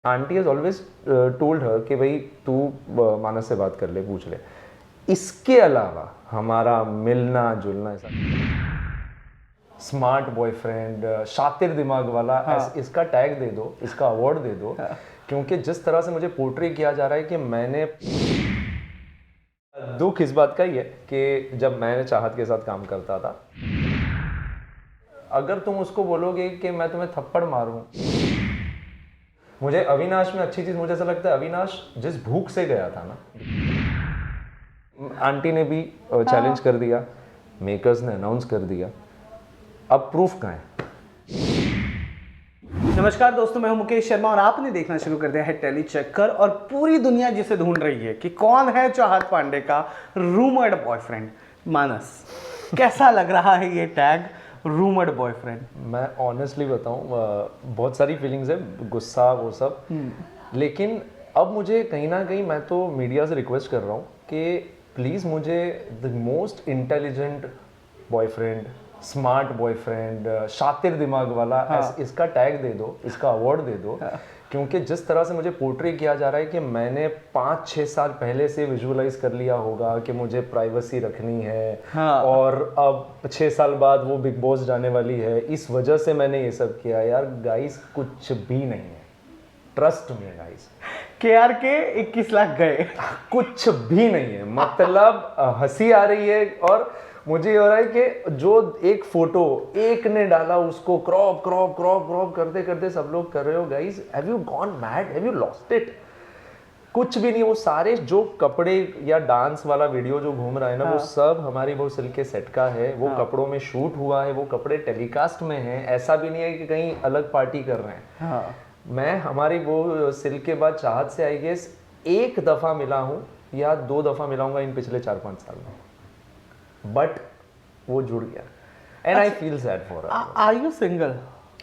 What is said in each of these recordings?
Aunty has always told her कि भाई तू मानस से बात कर ले, पूछ ले। इसके अलावा हमारा मिलना जुलना ऐसा स्मार्ट बॉयफ्रेंड, शातिर दिमाग वाला, इसका टैग दे दो, इसका अवार्ड दे दो। क्योंकि जिस तरह से मुझे पोर्ट्रे किया जा रहा है कि मैंने दुख इस बात का ही है कि जब मैं चाहत के साथ काम करता था, अगर तुम उसको बोलोगे कि मैं तुम्हें थप्पड़ मारूं, मुझे अविनाश में अच्छी चीज मुझे ऐसा लगता है, अविनाश जिस भूख से गया था ना, आंटी ने भी चैलेंज कर दिया, मेकर्स ने अनाउंस कर दिया, अब प्रूफ कहाँ है। नमस्कार दोस्तों, मैं हूं मुकेश शर्मा और आपने देखना शुरू कर दिया है टेली चक्कर। और पूरी दुनिया जिसे ढूंढ रही है कि कौन है चाहत पांडे का रूमर्ड बॉयफ्रेंड मानस। कैसा लग रहा है ये टैग रूमर्ड बॉयफ्रेंड? मैं ऑनेस्टली बताऊं, बहुत सारी फीलिंग्स है, गुस्सा वो सब, लेकिन अब मुझे कहीं ना कहीं मैं तो मीडिया से रिक्वेस्ट कर रहा हूं कि प्लीज़ मुझे the most intelligent boyfriend, smart boyfriend, शातिर दिमाग वाला, इसका टैग दे दो, इसका अवार्ड दे दो। क्योंकि जिस तरह से मुझे पोर्ट्रे किया जा रहा है कि मैंने 5-6 साल पहले से विजुअलाइज कर लिया होगा कि मुझे प्राइवेसी रखनी है, और अब 6 साल बाद वो बिग बॉस जाने वाली है, इस वजह से मैंने ये सब किया। यार गाइस, कुछ भी नहीं है, ट्रस्ट मी गाइस। केआर के 21 लाख गए, कुछ भी नहीं है। मतलब हंसी आ रही है और मुझे ये हो रहा है कि जो एक फोटो एक ने डाला, उसको क्रॉप क्रॉप क्रॉप क्रॉप करते करते सब लोग कर रहे हो। Guys, have you gone mad? Have you lost it? कुछ भी नहीं। वो सारे जो कपड़े या डांस वाला वीडियो जो घूम रहा है ना, वो सब हमारी वो सिल्के सेट का है, वो कपड़ों में शूट हुआ है, वो कपड़े टेलीकास्ट में हैं। ऐसा भी नहीं है कि कहीं अलग पार्टी कर रहे हैं। मैं हमारी वो सिल्क के बाद चाहत से आई गेस एक दफा मिला हूँ या 2 दफा मिलाऊंगा इन पिछले 4-5 साल में, बट वो जुड़ गया। And I feel sad for her. Are you single?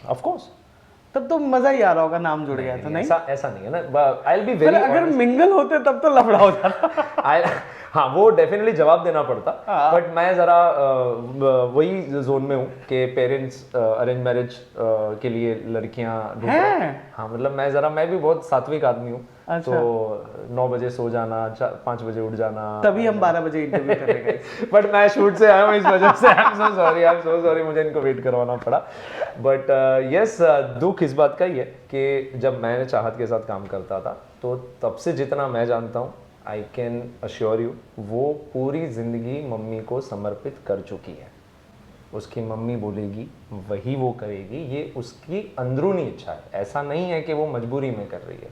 Of course. तब तो मजा ही आ रहा होगा, नाम जुड़ गया तो नहीं? ऐसा नहीं है ना। आई विल बी वेरी, अगर मिंगल होते तब तो लफड़ा हो जाता। हाँ, वो डेफिनेटली जवाब देना पड़ता, बट मैं जरा वही जोन में हूँ कि पेरेंट्स अरेंज मैरिज के लिए लड़कियां ढूंढ रहे हैं। हाँ, मतलब मैं भी बहुत सात्विक आदमी हूँ। अच्छा। तो 9 बजे सो जाना, 5 बजे उठ जाना, तभी हम 12 बजे इंटरव्यू करेंगे। बट मैं शूट से आया हूँ, इस वजह से आई एम सो सॉरी मुझे इनको वेट करवाना पड़ा। बट यस, दुख इस बात का ही है कि जब मैंने चाहत के साथ काम करता था, तो तब से जितना मैं जानता हूँ, आई कैन अश्योर यू, वो पूरी जिंदगी मम्मी को समर्पित कर चुकी है। उसकी मम्मी बोलेगी वही वो करेगी, ये उसकी अंदरूनी इच्छा है। ऐसा नहीं है कि वो मजबूरी में कर रही है।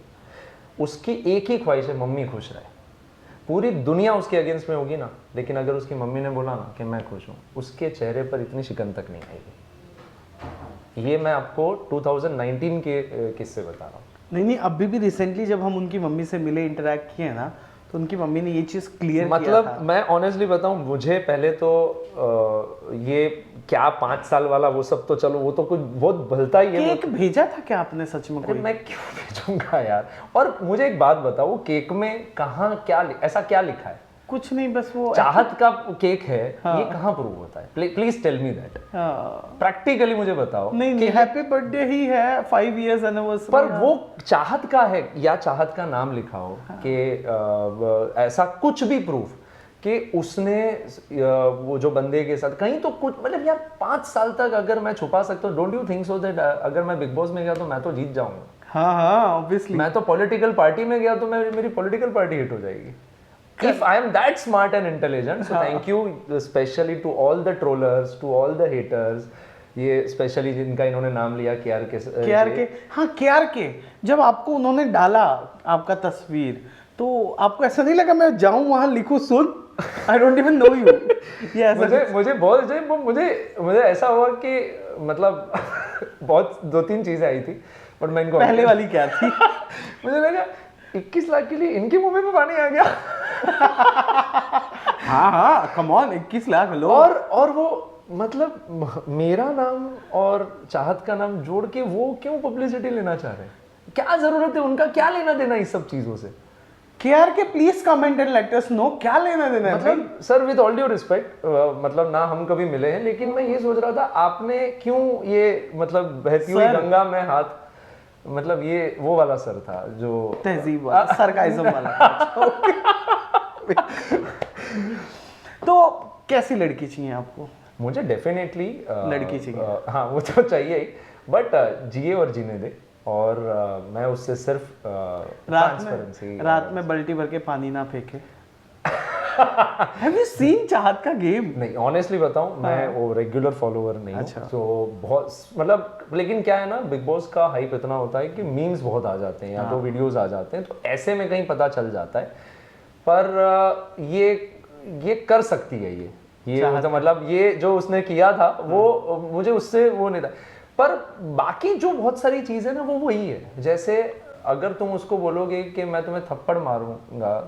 उसकी एक ही ख्वाहिश है, मम्मी खुश रहे। पूरी दुनिया उसके अगेंस्ट में होगी ना, लेकिन अगर उसकी मम्मी ने बोला ना कि मैं खुश हूँ, उसके चेहरे पर इतनी शिकन तक नहीं आएगी। ये मैं आपको 2019 के किस्से बता रहा हूँ। नहीं, अभी भी रिसेंटली जब हम उनकी मम्मी से मिले, इंटरेक्ट किए ना, तो उनकी मम्मी ने ये चीज क्लियर मतलब किया था। मैं ऑनेस्टली बताऊं, मुझे पहले तो ये क्या 5 साल वाला वो सब तो चलो, वो तो कुछ बहुत भलता ही है। केक भेजा था क्या आपने सच में? अरे मैं क्यों भेजूंगा यार। और मुझे एक बात बताओ, केक में कहाँ क्या ऐसा क्या लिखा है? कुछ नहीं, बस वो चाहत का केक है। ये कहाँ प्रूव होता है? Please tell me that. Practically मुझे बताओ। नहीं, हैप्पी बर्थडे ही है, 5 इयर्स एनिवर्सरी, पर वो चाहत का है या चाहत का नाम लिखा हो कि ऐसा कुछ भी प्रूफ कि उसने वो जो बंदे के साथ कहीं तो कुछ, मतलब यार 5 साल तक अगर मैं छुपा सकता हूँ, don't you think so that अगर मैं बिग बॉस में गया तो मैं तो जीत जाऊंगा? हाँ, ऑब्वियसली। मैं तो पॉलिटिकल पार्टी में गया तो मेरी पॉलिटिकल पार्टी हिट हो जाएगी। If I am that smart and intelligent, so thank you especially to all the trollers, to all the haters. ये स्पेशली जिनका इन्होंने नाम लिया केआर के। हाँ, केआर के जब आपको उन्होंने डाला आपका तस्वीर, तो आपको ऐसा नहीं लगा मैं जाऊं वहां लिखूं सुन I don't even know you? मुझे ऐसा हुआ कि मतलब बहुत 2-3 चीजें आई थी, बट मैं इनको पहले वाली क्या थी? मुझे लगा 21 लाख के लिए इनके मुंह में पानी आ गया। हाँ, कम ऑन, 21 लाख लो। और वो मतलब मेरा नाम और चाहत का नाम जोड़ के वो क्यों पब्लिसिटी लेना चाह रहे हैं? क्या जरूरत है? उनका क्या लेना देना इस सब चीजों से? केआर के please comment and let us no, क्या लेना देना है? मतलब sir, with all due respect, मतलब ना हम कभी मिले हैं, लेकिन मैं ये सोच रहा था आपने क्यों ये मतलब बहती हुई गंगा में हाथ मतलब ये वो वाला सर था जो तहजीब वाला, सरकाइज्म वाला। तो कैसी लड़की चाहिए आपको? मुझे डेफिनेटली लड़की चाहिए। हाँ वो तो चाहिए ही, बट जिए और जीने दे, और मैं उससे सिर्फ रात में बाल्टी भर के पानी ना फेंके। Have you seen चाहत का गेम? नहीं, ऑनेस्टली बताऊं, मैं वो रेगुलर फॉलोअर नहीं अच्छा। हूँ, तो बहुत मतलब, लेकिन क्या है ना, बिग बॉस का हाइप इतना होता है कि मीम्स बहुत आ जाते हैं या तो वीडियोस आ जाते हैं, तो ऐसे में कहीं पता चल जाता है। पर ये कर सकती है ये मतलब ये जो उसने किया था वो मुझे उससे वो नहीं था। पर बाकी जो बहुत सारी चीजें ना वो वही है। जैसे अगर तुम उसको बोलोगे कि मैं तुम्हें थप्पड़ मारूंगा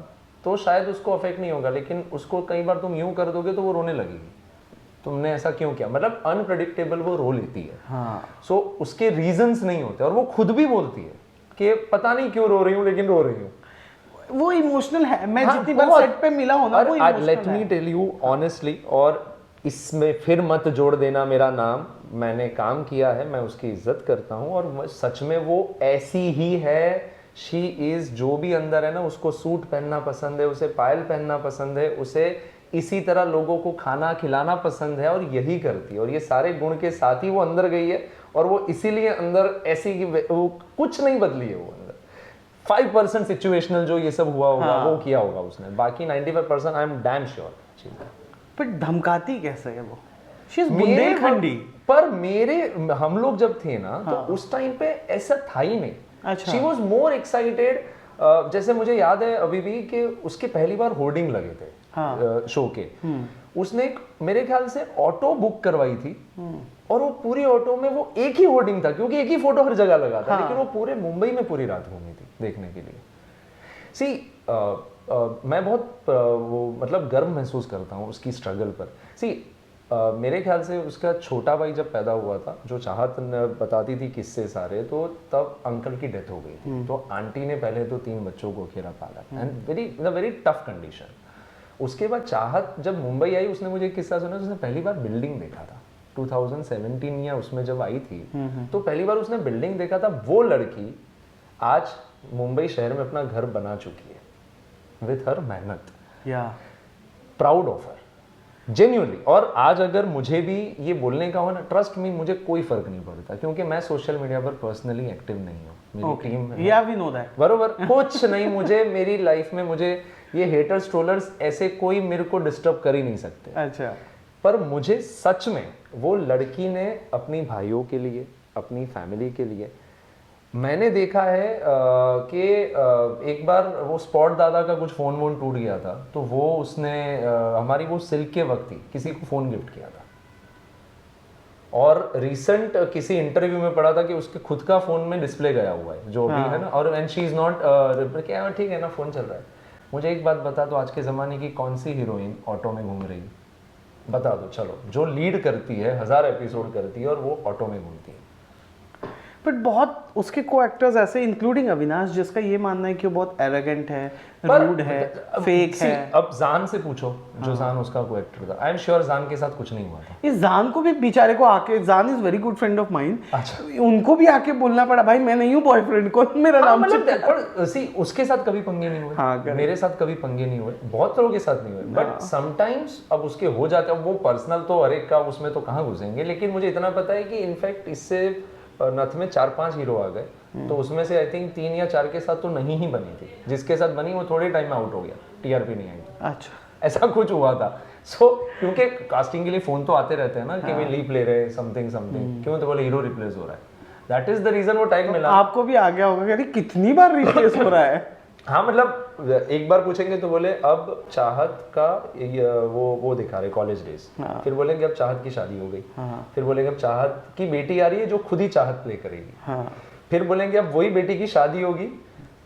तो शायद उसको अफेक्ट नहीं होगा, लेकिन उसको कई बार तुम यूं कर दोगे तो वो रोने लगेगी, तुमने ऐसा क्यों किया। मतलब अनप्रेडिक्टेबल वो रो लेती है। हाँ। सो उसके रीजंस नहीं होते, और वो खुद भी बोलती है कि पता नहीं क्यों रो रही हूँ, लेकिन रो रही हूँ। वो इमोशनल है। मैं हाँ, जितनी बार सेट पे मिला हूं ना, वो इमोशनल है। Let me tell you honestly, और इसमें फिर मत जोड़ देना मेरा नाम, मैंने काम किया है, मैं उसकी इज्जत करता हूँ, और सच में वो ऐसी ही है। शी इज, जो भी अंदर है ना, उसको सूट पहनना पसंद है, उसे पायल पहनना पसंद है, उसे इसी तरह लोगों को खाना खिलाना पसंद है, और यही करती है, और ये सारे गुण के साथ ही वो अंदर गई है, और वो इसीलिए अंदर ऐसी की वो कुछ नहीं बदली है। वो अंदर 5% सिचुएशनल जो ये सब हुआ होगा, वो किया होगा उसने, बाकी 95% आई एम डैम श्योर। पर धमकाती कैसे है वो? She is Bundelkhandi. पर मेरे हम लोग जब थे ना, तो उस टाइम पे ऐसा था ही नहीं। अच्छा। She was more excited. जैसे मुझे याद है अभी भी कि उसके पहली बार होर्डिंग लगे थे शो के। उसने मेरे ख्याल से ऑटो बुक करवाई थी, और वो पूरी ऑटो में वो एक ही होर्डिंग था, क्योंकि एक ही फोटो हर जगह लगा था। लेकिन वो पूरे मुंबई में पूरी रात घूमी थी देखने के लिए। सी मैं बहुत वो मतलब गर्व महसूस करता हूँ उसकी स्ट्रगल पर। सी मेरे ख्याल से उसका छोटा भाई जब पैदा हुआ था, जो चाहत बताती थी किस्से सारे, तो तब अंकल की डेथ हो गई थी। तो आंटी ने पहले तो 3 बच्चों को अकेला पाला, एंड वेरी टफ कंडीशन। उसके बाद चाहत जब मुंबई आई, उसने मुझे एक किस्सा सुना, उसने पहली बार बिल्डिंग देखा था 2017 या उसमें जब आई थी, तो पहली बार उसने बिल्डिंग देखा था। वो लड़की आज मुंबई शहर में अपना घर बना चुकी है विथ हर मेहनत। Proud of her, genuinely. और आज अगर मुझे भी ये बोलने का हो ना, ट्रस्ट मी, मुझे कोई फर्क नहीं पड़ता, क्योंकि मैं सोशल मीडिया पर पर्सनली एक्टिव नहीं हूँ। मेरी टीम है बरोबर, कुछ नहीं। मुझे मेरी लाइफ में मुझे ये हेटर्स ट्रोलर्स ऐसे कोई मेरे को डिस्टर्ब कर ही नहीं सकते। अच्छा। पर मुझे सच में वो लड़की ने अपनी भाइयों के लिए, अपनी फैमिली के लिए, मैंने देखा है कि एक बार वो स्पॉट दादा का कुछ फ़ोन वोन टूट गया था, तो वो उसने हमारी वो सिल्क के वक्त ही किसी को फ़ोन गिफ्ट किया था। और रिसेंट किसी इंटरव्यू में पढ़ा था कि उसके खुद का फ़ोन में डिस्प्ले गया हुआ है, जो भी है ना, और एंड शी इज़ नॉट क्या, ठीक है ना, फ़ोन चल रहा है। मुझे एक बात बता दो, आज के ज़माने की कौन सी हीरोइन ऑटो में घूम रही है? बता दो, चलो, जो लीड करती है, 1000 एपिसोड करती है, और वो ऑटो में घूमती है। बट बहुत उसके को एक्टर्स ऐसे, इंक्लूडिंग अविनाश, जिसका ये मानना है कि वो बहुत एरोगेंट है, रूड है, फेक है। अब जान से पूछो, जो जान उसका को एक्टर था, आई एम श्योर जान के साथ कुछ नहीं हुआ था। इस जान को भी बेचारे को आके, जान is very good friend of mine, अच्छा, उनको भी आके बोलना पड़ा, भाई मैं नहीं हूँ बॉयफ्रेंड को, मेरा नाम मतलब सी उसके साथ कभी पंगे नहीं हुए, मेरे साथ कभी पंगे नहीं हुए, बहुत लोगों के साथ नहीं हुए, बट समटाइम्स अब उसके हो जाते हैं। वो पर्सनल तो हर एक का, उसमें तो कहाँ घुसेंगे, लेकिन मुझे इतना पता है कि इनफैक्ट इससे नथ में 4-5 हीरो आ गए, तो उसमें से आई थिंक 3 या 4 के साथ तो नहीं ही बनी थी। जिसके साथ बनी वो थोड़े टाइम में आउट हो गया, टीआरपी नहीं आई थी। अच्छा, ऐसा कुछ हुआ था। क्योंकि कास्टिंग के लिए फोन तो आते रहते हैं ना, कि मैं लीप ले रहे समथिंग, क्यों, तो बोले हीरो रिप्लेस हो रहा है, दैट इज द रीजन वो टैग मिला। आपको भी आ गया होगा कि कितनी बार रिप्लेस हो रहा है। हाँ, मतलब एक बार पूछेंगे तो बोले अब चाहत का वो दिखा रहे कॉलेज डेज, फिर बोलेंगे अब चाहत की शादी हो गई, फिर बोलेंगे अब चाहत की बेटी आ रही है जो खुद ही चाहत प्ले करेगी, फिर बोलेंगे अब वही बेटी की शादी होगी,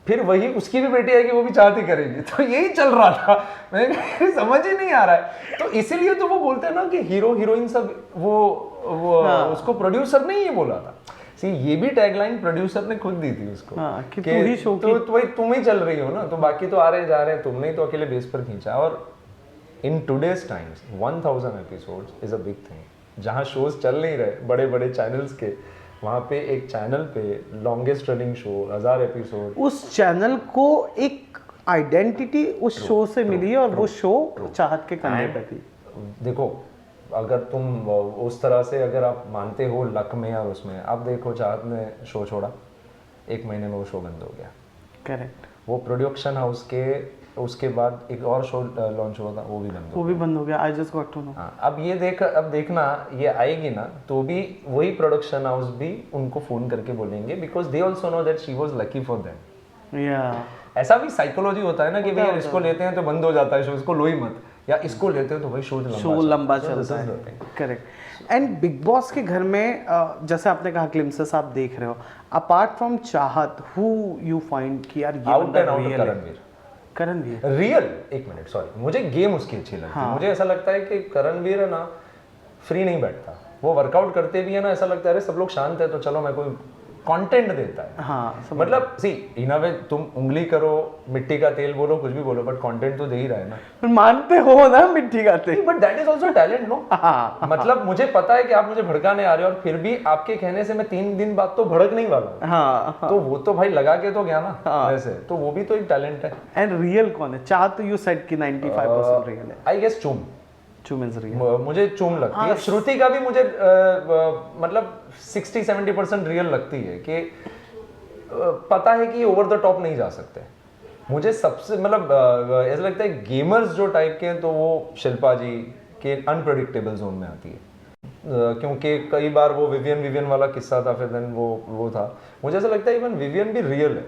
फिर वही उसकी भी बेटी आएगी, वो भी चाहत ही करेगी। तो यही चल रहा था, मैं समझ ही नहीं आ रहा है। तो इसीलिए तो वो बोलते हैं ना कि हीरो हीरोइन सब वो उसको प्रोड्यूसर ने ही बोला था। ये भी टैगलाइन प्रोड्यूसर ने खुद दी थी उसको, कि तू ही शो की, तो तुम ही चल रही हो ना, तो बाकी तो आ रहे जा रहे हैं, तुमने ही तो अकेले बेस पर खींचा। और in today's times 1000 episodes is a big thing. जहां शोज चल नहीं रहे बड़े बड़े चैनल्स के, वहाँ पे एक चैनल पे लॉन्गेस्ट रनिंग शो 1000 एपिसोड, उस चैनल को एक आइडेंटिटी उस शो से मिली है और वो शो चाहत के कंधे पे थी। देखो अगर तुम उस तरह से अगर आप मानते हो लक में या उसमें, आप देखो चाहत ने शो छोड़ा, 1 महीने में वो शो बंद हो गया। करेक्ट। वो प्रोडक्शन हाउस के उसके बाद एक और शो लॉन्च हुआ था, वो भी बंद हो वो भी बंद हो गया। I just got to know. हाँ, अब देखना ये आएगी ना तो भी वही प्रोडक्शन हाउस भी उनको फोन करके बोलेंगे, because they also know that she was lucky for them. या ऐसा भी साइकोलॉजी होता है ना कि भाई यार इसको लेते हैं तो बंद हो जाता है शो, इसको लो ही मत, या इसको लेते हैं तो भाई शो लंबा चलता है। करेक्ट। एंड बिग बॉस के घर में जैसे आपने कहा ग्लिम्सेस आप देख रहे हो, अपार्ट फ्रॉम चाहत हु यू फाइंड कि यार ये आउट एंड बंदा आउट रियल है? करणवीर। करणवीर रियल, एक मिनट सॉरी, मुझे गेम उसकी अच्छी लगती है। मुझे ऐसा लगता है कि करणवीर है ना फ्री नहीं बैठता, वो वर्कआउट करते भी है ना, ऐसा लगता है अरे सब लोग शांत है तो चलो मैं कोई कंटेंट देता है। हाँ मतलब सी इन अ वे तुम उंगली करो, मिट्टी का तेल बोलो, कुछ भी बोलो, बट कंटेंट तो दे ही रहा है ना। मानते हो ना मिट्टी का तेल? But that is also talent no. मतलब मुझे पता है कि आप मुझे भड़काने आ रहे हो और फिर भी आपके कहने से मैं 3 दिन बाद तो भड़क नहीं वाला हूं। हाँ तो वो तो भाई लगा के तो गया ना वैसे, तो वो भी तो एक टैलेंट है। एंड रियल कौन है? चाहत यू सेड कि 95% रियल है। आई गेस चूम। चूम इज रियल। मुझे चूम लगती है। श्रुति का भी मुझे मतलब 60-70% रियल लगती है कि पता है कि ओवर द टॉप नहीं जा सकते। मुझे सबसे मतलब ऐसा लगता है गेमर्स जो टाइप के हैं तो वो शिल्पा जी के अनप्रेडिक्टेबल जोन में आती है, क्योंकि कई बार वो विवियन वाला किस्सा था, फिर देन वो था। मुझे ऐसा लगता है इवन विवियन भी रियल है।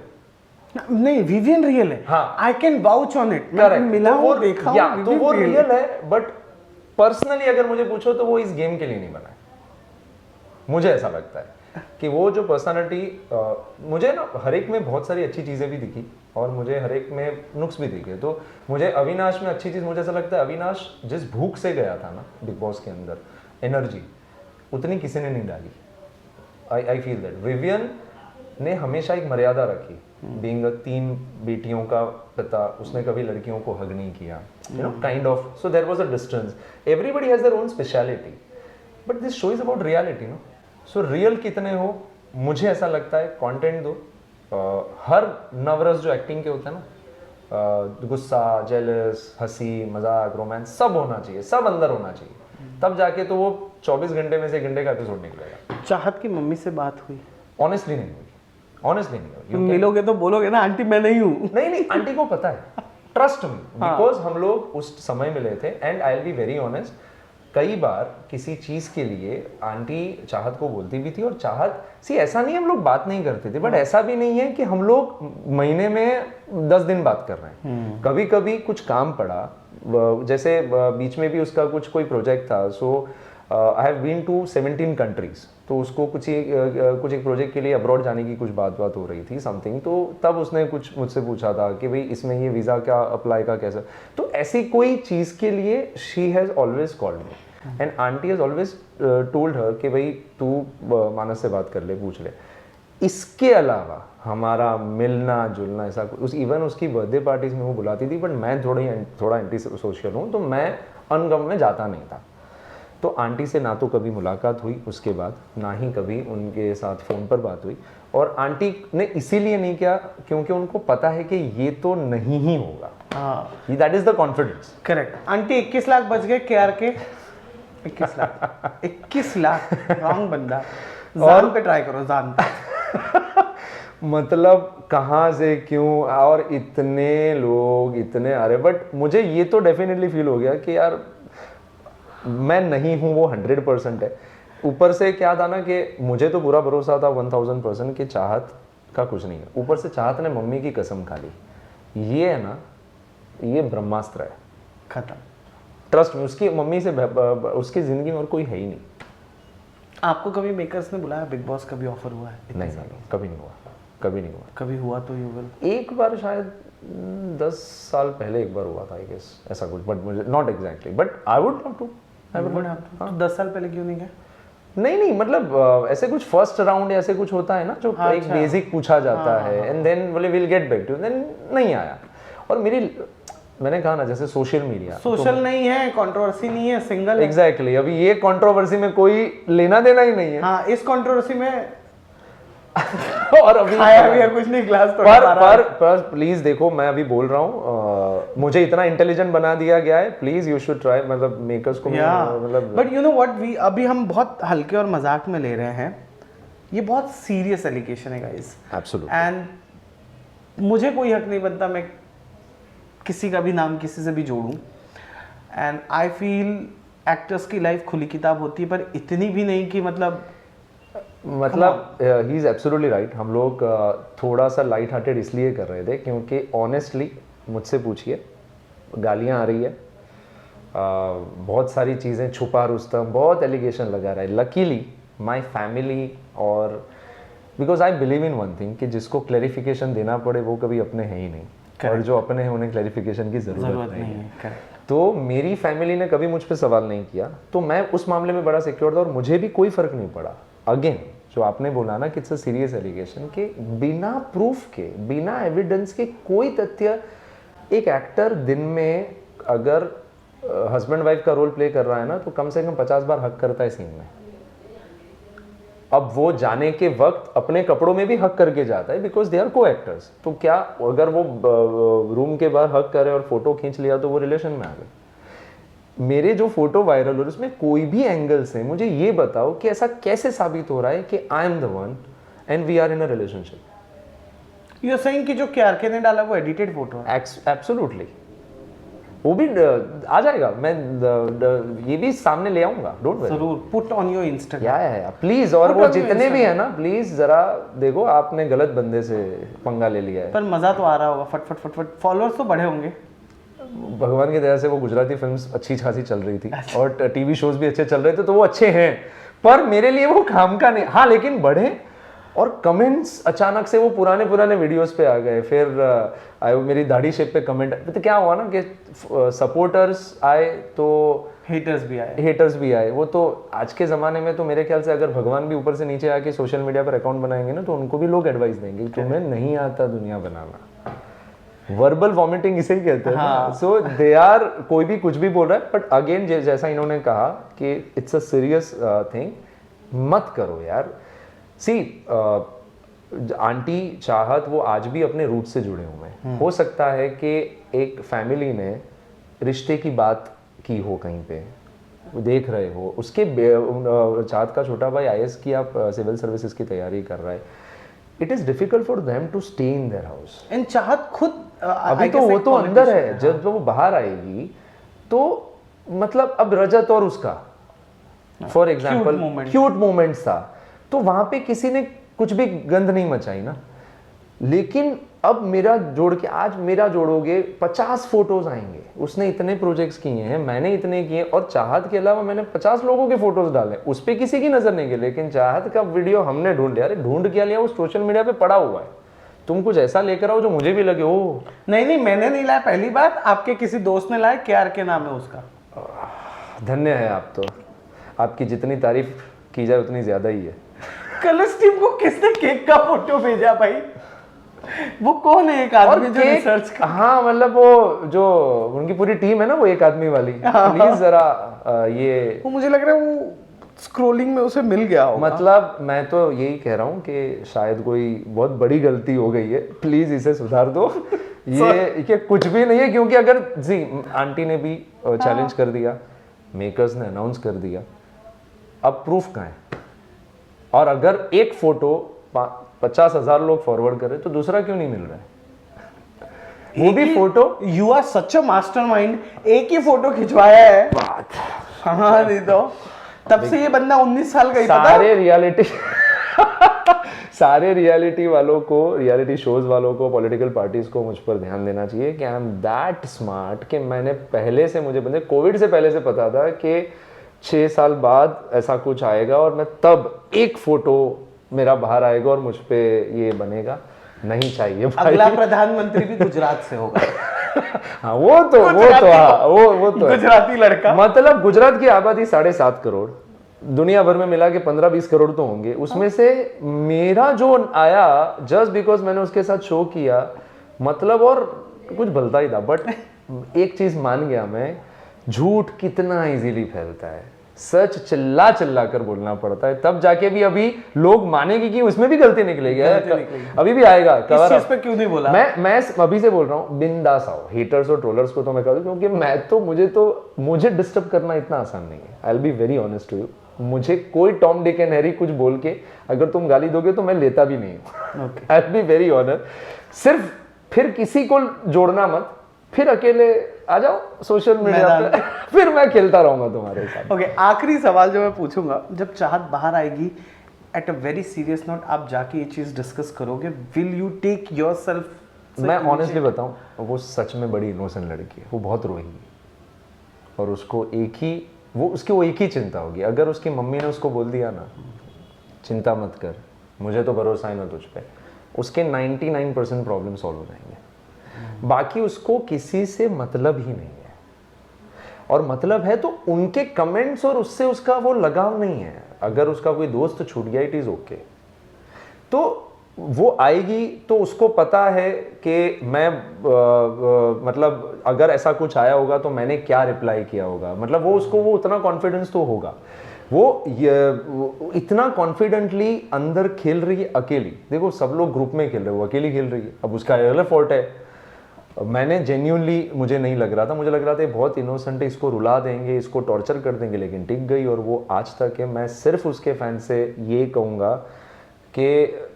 नहीं विवियन रियल है। हाँ I can vouch on it. Correct, मिला हूं, देखा हूं, तो वो रियल है, बट पर्सनली अगर मुझे पूछो तो वो इस गेम के लिए नहीं बना है। मुझे ऐसा लगता है कि वो जो पर्सनालिटी, मुझे ना हर एक में बहुत सारी अच्छी चीज़ें भी दिखी और मुझे हर एक में नुक्स भी दिखे। तो मुझे अविनाश में अच्छी चीज़ मुझे ऐसा लगता है, अविनाश जिस भूख से गया था ना बिग बॉस के अंदर, एनर्जी उतनी किसी ने नहीं डाली। आई फील दैट विवियन ने हमेशा एक मर्यादा रखी। बीइंग 3 बेटियों का पिता, उसने कभी लड़कियों को हग नहीं किया, you know kind of. So there was a distance. Everybody has their own speciality, but this show is about reality no. So real कितने हो, मुझे ऐसा लगता है कंटेंट दो। हर नवरस जो एक्टिंग के होते हैं ना, गुस्सा, जेलस, हंसी, मजाक, रोमांस, सब होना चाहिए, सब अंदर होना चाहिए, तब जाके तो वो 24 घंटे में से 1 घंटे का एपिसोड निकलेगा। चाहत की मम्मी से बात हुई? ऑनेस्टली नहीं हुई, ऑनेस्टली नहीं हुई। तुम मिलोगे तो बोलोगे ना आंटी मैं नहीं हूँ? नहीं आंटी को पता है, ट्रस्ट मी, बिकॉज हम लोग उस समय मिले थे। And I will be very honest, कई बार किसी चीज के लिए आंटी चाहत को बोलती भी थी, और चाहत ऐसा नहीं हम लोग बात नहीं करते थे, बट ऐसा भी नहीं है कि हम लोग महीने में 10 दिन बात कर रहे हैं। कभी कभी कुछ काम पड़ा, जैसे बीच में भी उसका कोई प्रोजेक्ट था। So I have been to 17 countries, तो उसको कुछ एक प्रोजेक्ट के लिए अब्रॉड जाने की कुछ बात हो रही थी समथिंग। तो तब उसने कुछ मुझसे पूछा था कि भाई इसमें ये वीज़ा क्या अप्लाई का कैसा। तो ऐसी कोई चीज़ के लिए she has always called me, and aunty has always told her कि भाई तू मानस से बात कर ले, पूछ ले। इसके अलावा हमारा मिलना जुलना ऐसा कुछ, इवन उसकी बर्थडे पार्टीज में वो बुलाती थी, बट मैं थोड़ा एंटी सोशल हूँ, तो मैं अनगम में जाता नहीं था। तो आंटी से ना तो कभी मुलाकात हुई उसके बाद, ना ही कभी उनके साथ फ़ोन पर बात हुई। और आंटी ने इसीलिए नहीं किया क्योंकि उनको पता है कि ये तो नहीं ही होगा। हाँ that is the confidence. Correct. Aunty 21 lakh बच गए केआर के। 21 लाख 21 लाख रॉन्ग बंदा। जान पे ट्राई करो, जान पे। मतलब कहाँ से क्यों, और इतने लोग इतने आ रहे। बट मुझे ये तो डेफिनेटली फील हो गया कि यार मैं नहीं हूँ, वो 100% है। ऊपर से क्या था ना कि मुझे तो पूरा भरोसा था 1000% कि चाहत का कुछ नहीं है। ऊपर से चाहत ने मम्मी की कसम खा ली। ये है ना, ये ब्रह्मास्त्र है, खत्म। ट्रस्ट में। उसकी मम्मी से उसकी जिंदगी में और कोई है ही नहीं। आपको कभी मेकर्स ने बुलाया बिग बॉस? कभी ऑफर हुआ है? नहीं, कभी नहीं हुआ, कभी नहीं हुआ। कभी हुआ तो यू विल। एक बार शायद 10 साल पहले एक बार हुआ था आई गेस, ऐसा कुछ, बट मुझे not exactly, but I would love to. 10 साल पहले क्यों नहीं गए? नहीं मतलब ऐसे कुछ फर्स्ट राउंड ऐसे कुछ होता है ना जो एक बेसिक पूछा जाता है, एंड देन बोले will get back to, then नहीं आया। और मैंने कहा ना, जैसे सोशल मीडिया सोशल नहीं है, कंट्रोवर्सी नहीं है, सिंगल। एग्जैक्टली। अभी ये कंट्रोवर्सी में कोई लेना देना ही नहीं है। हाँ, इस कंट्रोवर्सी में और अभी खाया भी है कुछ नहीं, ग्लास तो पर प्लीज देखो, मैं अभी बोल रहा हूँ, मुझे इतना इंटेलिजेंट बना दिया गया है, प्लीज यू शुड ट्राई, मतलब मेकर्स को मतलब। But you know what, we अभी हम बहुत हल्के और मजाक में ले रहे हैं, ये बहुत सीरियस एलिगेशन है गाइस। एब्सोल्युटली। एंड मुझे कोई हक नहीं बनता मैं किसी का भी नाम किसी से भी जोड़ूं। एंड आई फील एक्टर्स की लाइफ खुली किताब होती है, पर इतनी भी नहीं कि मतलब ही इज एब्सोल्युटली राइट। हम लोग थोड़ा सा लाइट हार्टेड इसलिए कर रहे थे क्योंकि ऑनेस्टली मुझसे पूछिए, गालियां आ रही है, बहुत सारी चीज़ें, छुपा रुस्तम, बहुत एलिगेशन लगा रहा है। लकीली माई फैमिली, और because I believe in one thing कि जिसको क्लैरिफिकेशन देना पड़े वो कभी अपने हैं ही नहीं, और जो अपने हैं उन्हें क्लैरिफिकेशन की ज़रूरत नहीं है। तो मेरी फैमिली ने कभी मुझ पर सवाल नहीं किया, तो मैं उस मामले में बड़ा सिक्योर था और मुझे भी कोई फ़र्क नहीं पड़ा। अगेन जो आपने बोला ना कि इट्स अ सीरियस एलिगेशन, के बिना प्रूफ के, बिना एविडेंस के कोई तथ्य, एक एक्टर दिन में अगर हस्बैंड वाइफ का रोल प्ले कर रहा है ना, तो कम से कम 50 बार हक करता है सीन में। अब वो जाने के वक्त अपने कपड़ों में भी हक करके जाता है, बिकॉज दे आर को एक्टर्स। तो क्या अगर वो रूम के बाहर हक करे और फोटो खींच लिया तो वो रिलेशन में आ गए। मेरे जो फोटो वायरल हो रहे उसमें कोई भी एंगल से मुझे ये बताओ कि ऐसा कैसे साबित हो रहा है कि I am the one and we are in a relationship. You are saying कि जो केआरके ने डाला वो एडिटेड फोटो है? एब्सोल्युटली, वो भी आ जाएगा, मैं ये भी सामने ले आऊंगा, डोंट वरी। जरूर पुट ऑन योर इंस्टाग्राम। या प्लीज, और वो जितने भी है ना, प्लीज जरा देखो, आपने गलत बंदे से पंगा ले लिया है। पर मजा तो आ रहा होगा, फट फट फट फट फॉलोअर्स तो बढ़े होंगे। भगवान की दया से वो गुजराती फिल्म्स अच्छी खासी चल रही थी और टीवी शोज भी अच्छे चल रहे थे, तो वो अच्छे हैं, पर मेरे लिए वो काम का नहीं। हाँ लेकिन बढ़े, और कमेंट्स अचानक से वो पुराने वीडियोस पे आ गए, फिर मेरी दाढ़ी शेप पे कमेंट, तो क्या हुआ ना कि सपोर्टर्स आए तो हेटर्स भी आए। वो तो आज के ज़माने में तो मेरे ख्याल से अगर भगवान भी ऊपर से नीचे आके सोशल मीडिया पर अकाउंट बनाएंगे ना, तो उनको भी लोग एडवाइस देंगे, तुम्हें नहीं आता दुनिया बनाना। वर्बल वॉमिटिंग इसे ही कहते हैं। हाँ। सो दे आर, कोई भी कुछ भी बोल रहा है, बट अगेन जैसा इन्होंने कहा कि इट्स अ सीरियस थिंग, मत करो यार। सी आंटी चाहत वो आज भी अपने रूट से जुड़े हुए हैं। हो सकता है कि एक फैमिली ने रिश्ते की बात की हो, कहीं पे देख रहे हो, उसके चाहत का छोटा भाई आईएएस की आप सिविल सर्विसेज की तैयारी कर रहा है, it is difficult for them to stay in their house. And Chahat खुद अभी तो वो तो अंदर है, जब वो बाहर आएगी तो मतलब अब रजत और उसका फॉर एग्जाम्पल क्यूट मोमेंट्स था, तो वहां पे किसी ने कुछ भी गंद नहीं मचाई ना। लेकिन अब मेरा जोड़ के, आज मेरा जोड़ोगे 50 फोटोज आएंगे, उसने इतने प्रोजेक्ट्स किए हैं, मैंने इतने किए, और चाहत के अलावा मैंने 50 लोगों के फोटोज डाले, उस पर किसी की नजर नहीं गई, लेकिन चाहत का वीडियो हमने ढूंढ लिया। अरे ढूंढ क्या लिया, वो सोशल मीडिया पे पड़ा हुआ है, तुम कुछ ऐसा लेकर आओ जो मुझे भी लगे। ओ नहीं, मैंने नहीं लाया, पहली बात आपके किसी दोस्त ने लाया, केआरके नाम है उसका। धन्य है आप, तो आपकी जितनी तारीफ की जाए उतनी ज्यादा ही है। कलर्स टीम को किसने केक का फोटो भेजा भाई? वो कौन है एक आदमी जो रिसर्च कर? हाँ मतलब वो जो उनकी पूरी टीम है ना, वो एक आदमी वाली, प्लीज जरा ये, वो मुझे लग रहा है वो स्क्रॉलिंग में उसे मिल गया होगा। मतलब मैं तो यही कह रहा हूँ कि शायद कोई बहुत बड़ी गलती हो गई है, प्लीज इसे सुधार दो। ये कुछ भी नहीं है, क्योंकि अगर जी आंटी ने भी चैलेंज कर दिया, मेकर्स ने अनाउंस कर दिया, अब प्रूफ कहाँ है? और अगर एक फोटो 50,000 लोग फॉरवर्ड करे तो दूसरा क्यों नहीं मिल रहा है? वो भी photo. You are such a mastermind, एक ही फोटो खिंचवाया है बात। हाँ नहीं तो तब से ये बंदा 19 साल का ही, सारे रियलिटी वालों को, रियलिटी शोज वालों को, पॉलिटिकल पार्टीज को मुझ पर ध्यान देना चाहिए कि आई एम दैट स्मार्ट कि मैंने पहले से, मुझे बंदे कोविड से पहले से पता था कि 6 साल बाद ऐसा कुछ आएगा और मैं तब एक फोटो मेरा बाहर आएगा और मुझ पे ये बनेगा। नहीं चाहिए भाई। अगला प्रधानमंत्री भी गुजरात से होगा। हाँ वो तो गुजराती लड़का, मतलब गुजरात की आबादी 7.5 करोड़, दुनिया भर में मिला के 15-20 करोड़ तो होंगे, उसमें से मेरा जो आया जस्ट बिकॉज मैंने उसके साथ शो किया, मतलब और कुछ भलता ही था। बट एक चीज मान गया मैं, झूठ कितना इजीली फैलता है। सच चिल्ला चिल्ला कर बोलना पड़ता है, तब जाके भी अभी लोग मानेंगे कि उसमें भी गलती निकलेगी। अभी भी आएगा इस कवर चीज पे क्यों नहीं बोला? मैं अभी से बोल रहा हूँ, बिंदास आओ। हेटर्स और ट्रोलर्स को तो मैं कहूँ, क्योंकि मुझे डिस्टर्ब करना इतना आसान नहीं है। I will be very honest to you. मुझे कोई टॉम डिक एंड हैरी कुछ बोल के अगर तुम गाली दोगे तो मैं लेता भी नहीं हूँ। आई विल बी वेरी ऑनेस्ट। सिर्फ फिर किसी को जोड़ना मत, फिर अकेले आ जाओ सोशल मीडिया पे, फिर मैं खेलता रहूंगा तुम्हारे साथ। ओके, आखिरी सवाल जो मैं पूछूंगा, जब चाहत बाहर आएगी at a very serious note, आप जाके ये चीज डिस्कस करोगे, विल यू टेक योरसेल्फ? मैं ऑनेस्टली बताऊं, वो सच में बड़ी इनोसेंट लड़की है, वो बहुत रोएगी और उसको एक ही चिंता होगी। अगर उसकी मम्मी ने उसको बोल दिया ना, चिंता मत कर, मुझे तो भरोसा है ना तुझ पे, उसके 99% प्रॉब्लम सॉल्व हो जाएंगे। बाकी उसको किसी से मतलब ही नहीं है, और मतलब है तो उनके कमेंट्स और उससे उसका वो लगाव नहीं है। अगर उसका कोई दोस्त छूट गया, इट इज ओके, तो वो आएगी तो उसको पता है कि मैं मतलब अगर ऐसा कुछ आया होगा तो मैंने क्या रिप्लाई किया होगा। मतलब वो उतना कॉन्फिडेंस तो होगा। वो इतना कॉन्फिडेंटली अंदर खेल रही है अकेली। देखो सब लोग ग्रुप में खेल रहे हो, वो अकेली खेल रही है। अब उसका अलग फॉल्ट है। मैंने जेन्युइनली, मुझे नहीं लग रहा था, मुझे लग रहा था बहुत इनोसेंट है, इसको रुला देंगे, इसको टॉर्चर कर देंगे, लेकिन टिक गई और वो आज तक है। मैं सिर्फ उसके फैन से ये कहूँगा कि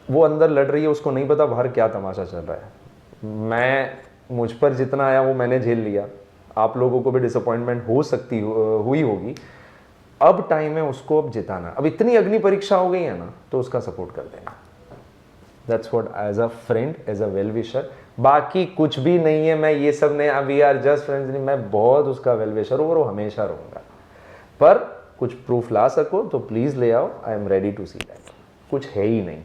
वो अंदर लड़ रही है, उसको नहीं पता बाहर क्या तमाशा चल रहा है। मुझ पर जितना आया वो मैंने झेल लिया। आप लोगों को भी डिसअपॉइंटमेंट हुई होगी। अब टाइम है उसको अब जिताना। अब इतनी अग्नि परीक्षा हो गई है ना, तो उसका सपोर्ट कर देना। That's what, as a friend, as a well wisher. बाकी कुछ भी नहीं है। मैं ये सब नहीं, वी आर जस्ट फ्रेंड्स नहीं, मैं बहुत उसका वेल विशर हूँ और वो हमेशा रहूँगा। पर कुछ प्रूफ ला सको तो प्लीज़ ले आओ, I am ready to see that. कुछ है ही नहीं,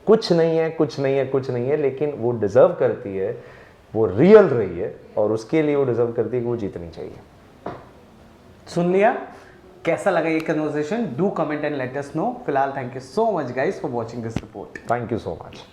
कुछ नहीं है, लेकिन वो डिजर्व करती है, वो रियल रही है और उसके लिए वो डिजर्व करती है कि वो जीतनी चाहिए। सुन लिया? कैसा लगा ये conversation? Do comment and let us know. फिलहाल thank you so much guys for watching this report. Thank you so much.